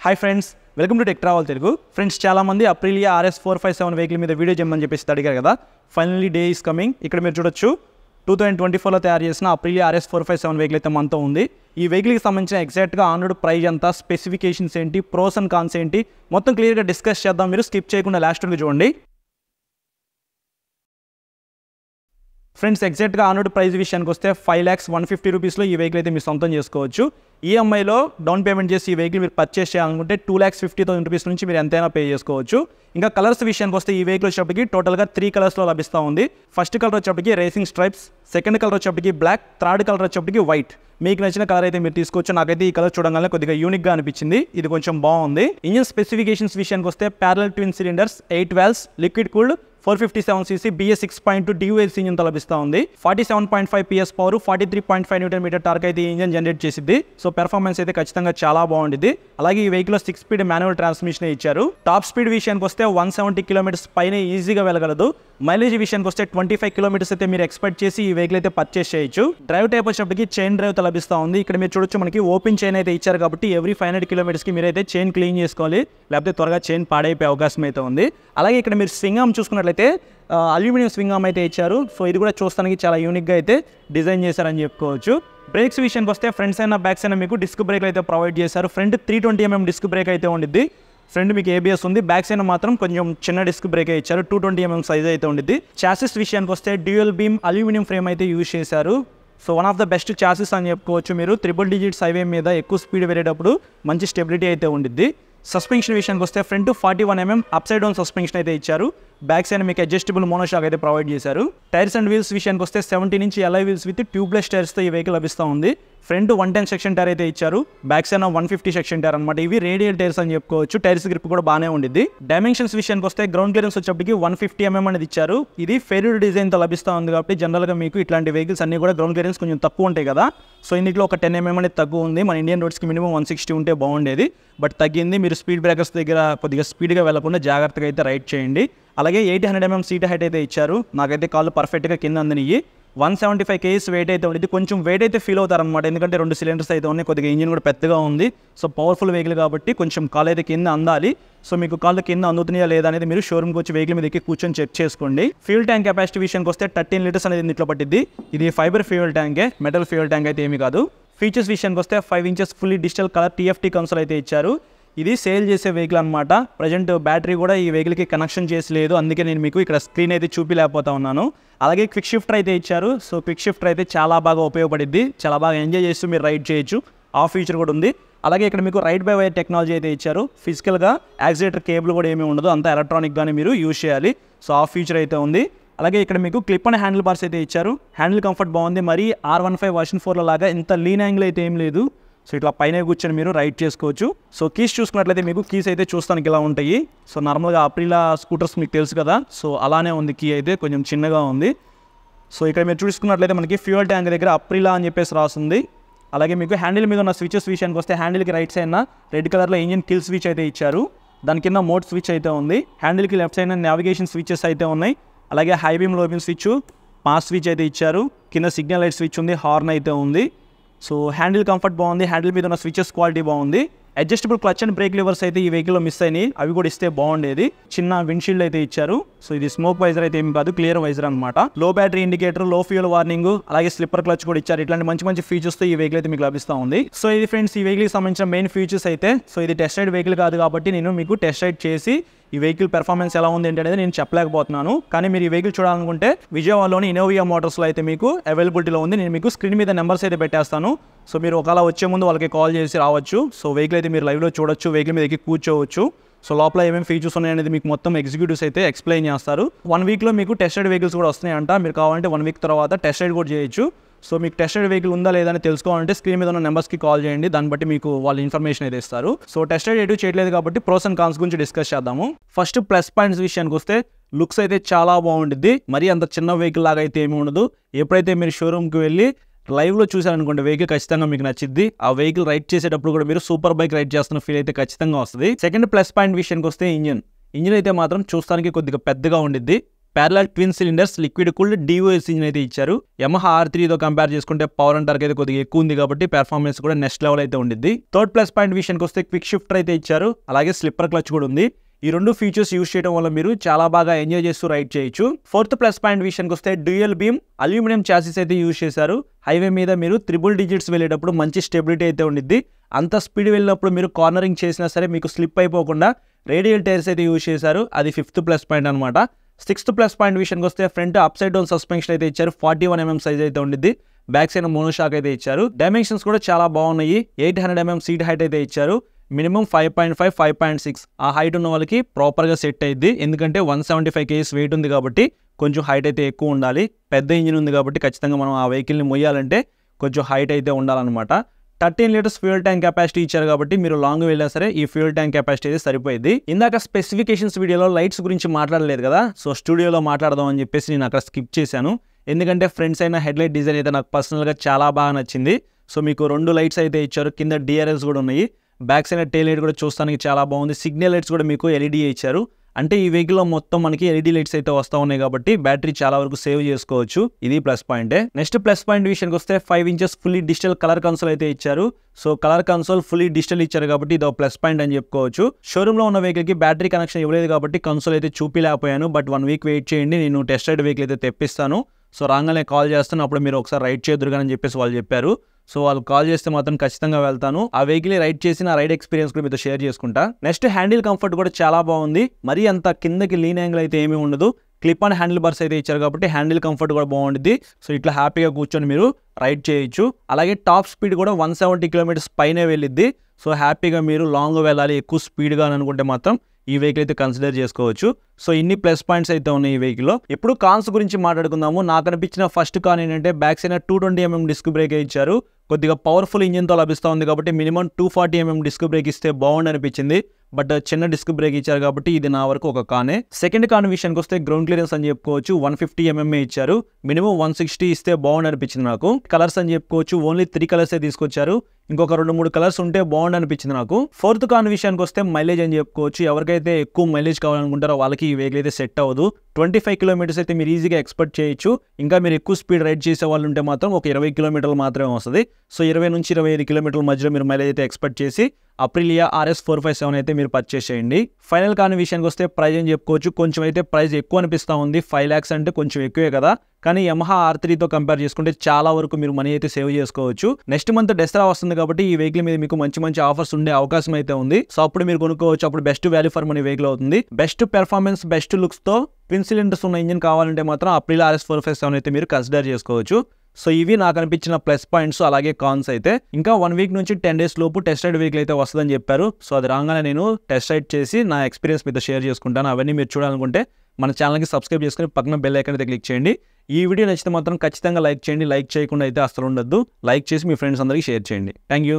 Hi friends, welcome to tech travel Telugu. Friends, చాలామంది Aprilia RS 457 vehicle మీద video చేయమని చెప్పేసి అడిగారు కదా. Finally day is coming. ఇక్కడ మీరు చూడొచ్చు 2024లో తయారు చేసిన అప్రిలియా RS 457 వెహికల్ అయితే మనతో ఉంది. ఈ వెహికల్కి సంబంధించిన ఎగ్జాక్ట్గా ఆన్ రోడ్ ప్రైస్ ఎంత, స్పెసిఫికేషన్స్ ఏంటి, ప్రోస్ అండ్ కాన్స్ ఏంటి, మొత్తం క్లియర్గా డిస్కస్ చేద్దాం. మీరు స్కిప్ చేయకుండా లాస్ట్ వరకు చూడండి. ఫ్రెండ్స్, ఎగ్జాక్ట్గా ఆన్ రోడ్ ప్రైస్ విషయానికి వస్తే 5,150,000 రూపీస్లో ఈ వెహికల్ అయితే మీరు సొంతం చేసుకోవచ్చు. ఈఎంఐలో డౌన్ పేమెంట్ చేసి ఈ వెహికల్ మీరు పర్చేస్ చేయాలనుకుంటే 2,50,000 రూపీస్ నుంచి మీరు ఎంతైనా పే చేసుకోవచ్చు. ఇంకా కలర్స్ విషయానికి వస్తే ఈ వెహికల్ వచ్చేప్పటికి టోటల్గా 3 కలర్స్లో లభిస్తూ ఉంది. ఫస్ట్ కలర్ వచ్చేప్పటికి రేసింగ్ స్ట్రైప్స్, సెకండ్ కలర్ వచ్చేప్పటికి బ్లాక్, థర్డ్ కలర్ వచ్చేప్పటికి వైట్. మీకు నచ్చిన కలర్ అయితే మీరు తీసుకోవచ్చు. నాకైతే ఈ కలర్ చూడగానే కొద్దిగా యూనిక్గా అనిపించింది. ఇది కొంచెం బాగుంది. ఇంజిన్ స్పెసిఫికేషన్స్ విషయానికి వస్తే parallel twin cylinders, 8 valves, liquid cooled, 457cc BS 6.2 DUAC engine తో లభిస్తూ ఉంది. 47.5 PS పవర్, 43.5 Nm టార్క్ అయితే ఈ ఇంజిన్ జనరేట్ చేసింది. సో పెర్ఫార్మెన్స్ అయితే ఖచ్చితంగా చాలా బాగుంటుంది. అలాగే ఈ వెహికల్ 6 స్పీడ్ మాన్యువల్ ట్రాన్స్మిషన్ ఇచ్చారు. టాప్ స్పీడ్ విషయానికి వస్తే 170 km పైన ఈజీగా వెళ్ళగలదు. మైలేజ్ విషయానికి వస్తే 25 km అయితే మీరు ఎక్స్పెక్ట్ చేసి ఈ వెహికల్ అయితే పర్చేస్ చేయొచ్చు. డ్రైవ్ టైప్ వచ్చేప్పటికి చైన్ డ్రైవ్ తో లభిస్తూ ఉంది. ఇక్కడ మీరు చూడొచ్చు, మనకి ఓపెన్ చైన్ అయితే ఇచ్చారు కాబట్టి ఎవ్రీ 500 km మీరైతే చైన్ క్లీన్ చేసుకోవాలి, లేకపోతే త్వరగా చైన్ పాడైపోయే అవకాశం అయితే ఉంది. అలాగే ఇక్కడ మీరు స్వింగ్ ఆర్మ్ చూసుకున్నట్లయితే అల్యూమినియం స్వింగ్ ఆర్మ్ అయితే ఇచ్చారు. సో ఇది కూడా చూస్తానికి చాలా యూనిక్గా అయితే డిజైన్ చేశారని చెప్పుకోవచ్చు. బ్రేక్స్ విషయానికి వస్తే ఫ్రంట్స్ అయినా బ్యాక్స్ అయినా మీకు డిస్క్ బ్రేక్ అయితే ప్రొవైడ్ చేశారు. ఫ్రంట్ 320mm డిస్క్ బ్రేక్ అయితే ఉండిద్ది. ఫ్రంట్ మీకు ABS ఉంది. బ్యాక్ సైడ్ మాత్రం కొంచెం చిన్న డిస్క్ బ్రేక్ ఇచ్చారు. 220mm సైజ్ అయితే ఉండిద్ది. చాసిస్ విషయానికి వస్తే డ్యూయల్ బీమ్ అల్యూమినియం ఫ్రేమ్ అయితే యూజ్ చేశారు. So one of the best chassis అని చెప్పుకోవచ్చు. మీరు 3 digits హైవే మీద ఎక్కువ స్పీడ్ వెళ్ళేటప్పుడు మంచి స్టెబిలిటీ అయితే ఉండిద్ది. సస్పెన్షన్ విషయానికి వస్తే front 41mm upside down suspension అయితే ఇచ్చారు. బ్యాక్ సైడ్ మీకు అడ్జస్టబుల్ మోనోషాక్ అయితే ప్రొవైడ్ చేశారు. టైర్స్ అండ్ వీల్స్ విషయానికి వస్తే 70 inch alloy wheels with tubeless టైర్స్తో ఈ వెహికల్ లభిస్తూ ఉంది. ఫ్రంట్ 110 సెక్షన్ టైర్ అయితే ఇచ్చారు. బ్యాక్ సైడ్ 150 సెక్షన్ టైర్ అనమాట. ఇవి రేడియల్ టైర్స్ అని చెప్పుకోవచ్చు. టైర్స్ గ్రిప్ కూడా బాగానే ఉండిద్ది. డైమెన్షన్స్ విషయానికి వస్తే గ్రౌండ్ క్లియరెన్స్ వచ్చేప్పటికి 150mm అనేది ఇచ్చారు. ఇది ఫెయిర్డ్ డిజైన్తో లభిస్తూ ఉంది కాబట్టి జనరల్గా మీకు ఇట్లాంటి వెహికల్స్ అన్ని కూడా గ్రౌండ్ క్లియరెన్స్ కొంచెం తక్కువ ఉంటాయి కదా. సో ఇందులో ఒక 10mm అనేది తక్కువ ఉంది. మన ఇండియన్ రోడ్స్కి మినిమం 160 ఉంటే బాగుండేది, బట్ తగ్గింది. మీరు స్పీడ్ బ్రేకర్స్ దగ్గర కొద్దిగా స్పీడ్గా వెళ్లకుండా జాగ్రత్తగా అయితే రైడ్ చేయండి. అలాగే 800mm సీట్ హైట్ అయితే ఇచ్చారు. నాకైతే కాళ్ళు పర్ఫెక్ట్గా కింద అందినయ్యి. 175 kgs వెయిట్ అయితే ఉంది. కొంచెం వెయిట్ అయితే ఫీల్ అవుతారనమాట, ఎందుకంటే 2 సిలిండర్స్ అయితే ఉన్నాయి. కొద్దిగా ఇంజిన్ కూడా పెద్దగా ఉంది. సో పవర్ఫుల్ వెహికల్ కాబట్టి కొంచెం కాళ్ళు అయితే కింద అందాలి. సో మీకు కాళ్ళు కింద అందుతున్నాయా లేదా అనేది మీరు షోరూమ్కి వచ్చి వెహికల్ మీద ఎక్కి కూర్చొని చెక్ చేసుకోండి. ఫ్యూల్ ట్యాంక్ కెపాసిటీ విషయానికి వస్తే 13 లీటర్స్ అనేది ఇంట్లో పట్టింది. ఇది ఫైబర్ ఫ్యూయల్ ట్యాంకే, మెటల్ ఫ్యూయల్ ట్యాంక్ అయితే ఏమీ కాదు. ఫీచర్స్ విషయానికి వస్తే 5 inches fully digital colour TFT console అయితే ఇచ్చారు. ఇది సేల్ చేసే వెహికల్ అనమాట. ప్రజెంట్ బ్యాటరీ కూడా ఈ వెహికల్కి కనెక్షన్ చేసి లేదు, అందుకే నేను మీకు ఇక్కడ స్క్రీన్ అయితే చూపిలేకపోతా ఉన్నాను. అలాగే క్విక్ షిఫ్టర్ అయితే ఇచ్చారు. సో క్విక్ షిఫ్టర్ అయితే చాలా బాగా ఉపయోగపడుద్ది. చాలా బాగా ఎంజాయ్ చేస్తూ మీరు రైడ్ చేయొచ్చు. ఆ ఫీచర్ కూడా ఉంది. అలాగే ఇక్కడ మీకు రైడ్ బై వైర్ టెక్నాలజీ అయితే ఇచ్చారు. ఫిజికల్గా యాక్సిలేటర్ కేబుల్ కూడా ఏమీ ఉండదు, అంతా ఎలక్ట్రానిక్గానే మీరు యూజ్ చేయాలి. సో ఆ ఫీచర్ అయితే ఉంది. అలాగే ఇక్కడ మీకు క్లిప్ అండ్ హ్యాండిల్ బార్స్ అయితే ఇచ్చారు. హ్యాండిల్ కంఫర్ట్ బాగుంది. మరి R15 వర్షన్ 4లో లాగా ఇంత లీన్ యాంగిల్ అయితే ఏం లేదు. సో ఇట్లా పైన కూర్చొని మీరు రైడ్ చేసుకోవచ్చు. సో కీస్ చూసుకున్నట్లయితే మీకు కీస్ అయితే చూస్తానికి ఇలా ఉంటాయి. సో నార్మల్గా అప్రిలా స్కూటర్స్ మీకు తెలుసు కదా, సో అలానే ఉంది. కీ అయితే కొంచెం చిన్నగా ఉంది. సో ఇక్కడ మీరు చూసుకున్నట్లయితే మనకి ఫ్యూయల్ ట్యాంక్ దగ్గర అప్రిలా అని చెప్పేసి రాస్తుంది. అలాగే మీకు హ్యాండిల్ మీద ఉన్న స్విచెస్ విషయానికి వస్తే హ్యాండిల్కి రైట్ సైడ్ రెడ్ కలర్లో ఇంజిన్ కిల్ స్విచ్ అయితే ఇచ్చారు. దాని కింద మోడ్ స్విచ్ అయితే ఉంది. హ్యాండిల్కి లెఫ్ట్ సైడ్ నావిగేషన్ స్విచెస్ అయితే ఉన్నాయి. అలాగే హై బీమ్ లో బీమ్ స్విచ్, పాస్ స్విచ్ అయితే ఇచ్చారు. కింద సిగ్నల్ లైట్ స్విచ్ ఉంది, హార్న్ అయితే ఉంది. సో హ్యాండిల్ కంఫర్ట్ బాగుంది. హ్యాండిల్ మీద ఉన్న స్విచెస్ క్వాలిటీ బాగుంది. Adjustable clutch and break levers అయితే ఈ వెహికల్లో మిస్ అయినాయి, అవి కూడా ఇస్తే బాగుండేది. చిన్న విండ్షీల్డ్ అయితే ఇచ్చారు. సో ఇది స్మోక్ వైజర్ అయితే ఏమి కాదు, క్లియర్ వైజర్ అనమాట. లో బ్యాటరీ ఇండికేటర్, లో ఫ్యూయల్ వార్నింగ్, అలాగే స్లిప్పర్ క్లచ్ కూడా ఇచ్చారు. ఇట్లాంటి మంచి మంచి ఫీచర్స్ తో ఈ వెహికల్ అయితే మీకు లభిస్తూ ఉంది. సో ఇది ఫ్రెండ్స్ ఈ వెహికల్కి సంబంధించిన మెయిన్ ఫీచర్స్ అయితే. సో ఇది టెస్ట్ రైడ్ వెహికల్ కాదు కాబట్టి నేను మీకు టెస్ట్ రైడ్ చేసి ఈ వెహికల్ పెర్ఫార్మెన్స్ ఎలా ఉంది ఏంటనేది నేను చెప్పలేకపోతున్నాను. కానీ మీరు ఈ వెహికల్ చూడాలనుకుంటే విజయవాడలోని ఇన్నోవియా మోటార్స్లో అయితే మీకు అవైలబిలిటీలో ఉంది. నేను మీకు స్క్రీన్ మీద నెంబర్స్ అయితే పెట్టేస్తాను. సో మీరు ఒకవేళ వచ్చే ముందు వాళ్ళకి కాల్ చేసి రావచ్చు. సో వెహికల్ అయితే మీరు లైవ్లో చూడొచ్చు, వెహికల్ మీద ఎక్కి కూర్చోవచ్చు. సో లోపల ఏమేమి ఫీచర్స్ ఉన్నాయనేది మీకు మొత్తం ఎగ్జిక్యూటివ్స్ అయితే ఎక్స్ప్లెయిన్ చేస్తారు. 1 వీక్లో మీకు టెస్ట్ రైడ్ వెహికల్స్ కూడా వస్తున్నాయంట. మీరు కావాలంటే 1 వీక్ తర్వాత టెస్ట్ రైడ్ కూడా చేయొచ్చు. సో మీకు టెస్ట్ రైడ్ వెహికల్ ఉందా లేదా అని తెలుసుకోవాలంటే స్క్రీన్ మీద ఉన్న నెంబర్స్కి కాల్ చేయండి. దాన్ని బట్టి మీకు వాళ్ళు ఇన్ఫర్మేషన్ అయితే ఇస్తారు. సో టెస్ట్ రైడ్ ఎటు చేయట్లేదు కాబట్టి ప్రోస్ అండ్ కాన్స్ గురించి డిస్కస్ చేద్దాము. ఫస్ట్ ప్లస్ పాయింట్స్ విషయానికి వస్తే లుక్స్ అయితే చాలా బాగుంటుంది. మరీ అంత చిన్న వెహికల్ లాగా అయితే ఏమి ఉండదు. ఎప్పుడైతే మీరు షోరూమ్కి వెళ్ళి లైవ్లో చూసారనుకోండి వెహికల్ ఖచ్చితంగా మీకు నచ్చిద్ది. ఆ వెహికల్ రైడ్ చేసేటప్పుడు కూడా మీరు సూపర్ బైక్ రైడ్ చేస్తున్న ఫీల్ అయితే ఖచ్చితంగా వస్తుంది. సెకండ్ ప్లస్ పాయింట్ విషయానికి వస్తే ఇంజిన్ అయితే మాత్రం చూస్తానికి కొద్దిగా పెద్దగా ఉండిద్ది. Parallel twin cylinders liquid cooled DOS engine అయితే ఇచ్చారు. యమహా R3 తో కంపేర్ చేసుకుంటే పవర్ అండ్ టార్క్ అయితే కొద్దిగా ఎక్కువ ఉంది కాబట్టి పెర్ఫార్మెన్స్ కూడా నెక్స్ట్ లెవెల్ అయితే ఉండిద్ది. థర్డ్ ప్లస్ పాయింట్ విషయానికి వస్తే క్విక్ షిఫ్టర్ అయితే ఇచ్చారు, అలాగే స్లిప్పర్ క్లచ్ కూడా ఉంది. ఈ రెండు ఫీచర్స్ యూస్ చేయడం వల్ల మీరు చాలా బాగా ఎంజాయ్ చేస్తూ రైడ్ చేయొచ్చు. ఫోర్త్ ప్లస్ పాయింట్ విషయానికి వస్తే డ్యూయల్ బీమ్ అల్యూమినియం చాసిస్ అయితే యూస్ చేశారు. హైవే మీద మీరు 3 డిజిట్స్ వెళ్ళేటప్పుడు మంచి స్టెబిలిటీ అయితే ఉండిద్ది. అంత స్పీడ్ వెళ్ళినప్పుడు మీరు కార్నరింగ్ చేసినా సరే మీకు స్లిప్ అయిపోకుండా రేడియల్ టైర్స్ అయితే యూస్ చేశారు. అది 5th ప్లస్ పాయింట్ అనమాట. 6th ప్లస్ పాయింట్ విషయానికి వస్తే front up side down suspension అయితే ఇచ్చారు. 41 mm సైజ్ అయితే ఉండిద్ది. బ్యాక్ సైడ్ మోనోషాక్ అయితే ఇచ్చారు. డైమెన్షన్స్ కూడా చాలా బాగున్నాయి. 800 mm సీట్ హైట్ అయితే ఇచ్చారు. మినిమం 5.5, 5.6 ఆ హైట్ ఉన్న వాళ్ళకి ప్రాపర్గా సెట్ అయ్యిద్ది. ఎందుకంటే 175 kgs వెయిట్ ఉంది కాబట్టి కొంచెం హైట్ అయితే ఎక్కువ ఉండాలి. పెద్ద ఇంజిన్ ఉంది కాబట్టి ఖచ్చితంగా మనం ఆ వెహికల్ని మొయ్యాలంటే కొంచెం హైట్ అయితే ఉండాలన్నమాట. 13 లీటర్స్ ఫ్యూయల్ ట్యాంక్ కెపాసిటీ ఇచ్చారు కాబట్టి మీరు లాంగ్ వెళ్ళినా సరే ఈ ఫ్యూయల్ ట్యాంక్ కెపాసిటీ అయితే సరిపోయింది. ఇందాక స్పెసిఫికేషన్స్ వీడియోలో లైట్స్ గురించి మాట్లాడలేదు కదా, సో స్టూడియోలో మాట్లాడదాం అని చెప్పేసి నేను అక్కడ స్కిప్ చేశాను. ఎందుకంటే ఫ్రంట్ సైడ్ హెడ్లైట్ డిజైన్ అయితే నాకు పర్సనల్గా చాలా బాగా నచ్చింది. సో మీకు 2 లైట్స్ అయితే ఇచ్చారు, కింద DRLs కూడా ఉన్నాయి. బ్యాక్ సైడ్ టైల్ లైట్ కూడా చూస్తానికి చాలా బాగుంది. సిగ్నల్ లైట్స్ కూడా మీకు LED ఇచ్చారు. అంటే ఈ వెహికల్లో మొత్తం మనకి LED లైట్స్ అయితే వస్తూ ఉన్నాయి కాబట్టి బ్యాటరీ చాలా వరకు సేవ్ చేసుకోవచ్చు. ఇది ప్లస్ పాయింటే. నెక్స్ట్ ప్లస్ పాయింట్ విషయానికి వస్తే 5 inches fully digital colour console అయితే ఇచ్చారు. So colour console fully digital ఇచ్చారు కాబట్టి ఇది ప్లస్ పాయింట్ అని చెప్పుకోవచ్చు. షోరూమ్ లో ఉన్న వెహికల్ కి బ్యాటరీ కనెక్షన్ ఇవ్వలేదు కాబట్టి కన్సోల్ అయితే చూపిలేకపోయాను. బట్ 1 week వెయిట్ చేయండి, నేను టెస్ట్ రైడ్ వెహికల్ అయితే తెప్పిస్తాను. సో రాగానే కాల్ చేస్తాను, అప్పుడు మీరు ఒకసారి రైడ్ చేద్దురు అని చెప్పేసి వాళ్ళు చెప్పారు. సో వాళ్ళు కాల్ చేస్తే మాత్రం ఖచ్చితంగా వెళ్తాను. ఆ వెహికల్ రైడ్ చేసి నా రైడ్ ఎక్స్పీరియన్స్ కూడా మీతో షేర్ చేసుకుంటా. నెక్స్ట్ హ్యాండిల్ కంఫర్ట్ కూడా చాలా బాగుంది. మరీ అంత కిందకి లీన్ యాంగిల్ అయితే ఏమీ ఉండదు. క్లిప్ ఆన్ హ్యాండిల్ బార్స్ అయితే ఇచ్చారు కాబట్టి హ్యాండిల్ కంఫర్ట్ కూడా బాగుంటుంది. సో ఇట్లా హ్యాపీగా కూర్చొని మీరు రైడ్ చేయొచ్చు. అలాగే టాప్ స్పీడ్ కూడా 170 km పైనే వెళ్ళిద్ది. సో హ్యాపీగా మీరు లాంగ్ వెళ్ళాలి, ఎక్కువ స్పీడ్గా అని అనుకుంటే మాత్రం ఈ వెహికల్ అయితే కన్సిడర్ చేసుకోవచ్చు. సో ఇన్ని ప్లస్ పాయింట్స్ అయితే ఉన్నాయి ఈ వెహికల్లో. ఇప్పుడు కాన్స్ గురించి మాట్లాడుకుందాము. నాకు అనిపించిన ఫస్ట్ కాన్ ఏంటంటే back side 220 mm disc brake ఇచ్చారు. కొద్దిగా పవర్ఫుల్ ఇంజిన్తో లభిస్తూ ఉంది కాబట్టి మినిమం 240 mm డిస్క్ బ్రేక్ ఇస్తే బాగుండి అనిపించింది. బట్ చిన్న డిస్క్ బ్రేక్ ఇచ్చారు కాబట్టి ఇది నా వరకు ఒక కానే. సెకండ్ కాన్ విషయానికి వస్తే గ్రౌండ్ క్లియరెన్స్ అని చెప్పుకోవచ్చు. 150 mm ఇచ్చారు. మినిమం 160 ఇస్తే బాగుండి అనిపించింది నాకు. కలర్స్ అని చెప్పుకోవచ్చు. ఓన్లీ 3 కలర్స్ తీసుకొచ్చారు. ఇంకొక 2-3 కలర్స్ ఉంటే బాగుండి అనిపించింది నాకు. ఫోర్త్ కాన్ విషయానికి వస్తే మైలేజ్ అని చెప్పుకోవచ్చు. ఎవరికైతే ఎక్కువ మైలేజ్ కావాలనుకుంటారో వాళ్ళకి ఈ వెహికల్ అయితే సెట్ అవ్వదు. 25 km అయితే మీరు ఈజీగా ఎక్స్పెక్ట్ చేయొచ్చు. ఇంకా మీరు ఎక్కువ స్పీడ్ రైడ్ చేసే వాళ్ళు ఉంటే మాత్రం ఒక 20 km మాత్రమే వస్తుంది. సో 20 నుంచి 25 km మధ్యలో మీరు మైలేజ్ అయితే ఎక్స్పెక్ట్ చేసి అప్రిలియా RS 457 అయితే మీరు పర్చేస్ చేయండి. ఫైనల్ కాని విషయానికి వస్తే ప్రైస్ అని చెప్పుకోవచ్చు. కొంచెం అయితే ప్రైస్ ఎక్కువ అనిపిస్తూ ఉంది. 5 lakhs అంటే కొంచెం ఎక్కువే కదా, కానీ యమహా R3 తో కంపేర్ చేసుకుంటే చాలా వరకు మీరు మనీ అయితే సేవ్ చేసుకోవచ్చు. నెక్స్ట్ మంత్ దసరా వస్తుంది కాబట్టి ఈ వెహికల్ మీద మీకు మంచి మంచి ఆఫర్స్ ఉండే అవకాశం అయితే ఉంది. సో అప్పుడు మీరు కొనుక్కోవచ్చు. అప్పుడు best value for money vehicle అవుతుంది. బెస్ట్ పెర్ఫార్మెన్స్, బెస్ట్ లుక్స్ తో ట్విన్ సిలిండర్స్ ఉన్న ఇంజిన్ కావాలంటే మాత్రం అప్రిలియా RS 457 అయితే మీరు కన్సిడర్ చేసుకోవచ్చు. సో ఇవి నాకు అనిపించిన ప్లస్ పాయింట్స్. అలాగే కాన్స్ అయితే ఇంకా 1 week నుంచి 10 days లోపు టెస్ట్ రైడ్ వెహికల్ అయితే వస్తుందని చెప్పారు. సో అది రాగానే నేను టెస్ట్ రైడ్ చేసి నా ఎక్స్పీరియన్స్ మీతో షేర్ చేసుకుంటాను. అవన్నీ మీరు చూడాలనుకుంటే మన ఛానల్కి సబ్స్క్రైబ్ చేసుకుని పక్కన బెల్ ఐకాన్ అయితే క్లిక్ చేయండి. ఈ వీడియో నచ్చితే మాత్రం ఖచ్చితంగా లైక్ చేయండి. లైక్ చేయకుండా అయితే అసలు ఉండొద్దు. లైక్ చేసి మీ ఫ్రెండ్స్ అందరికీ షేర్ చేయండి. Thank you.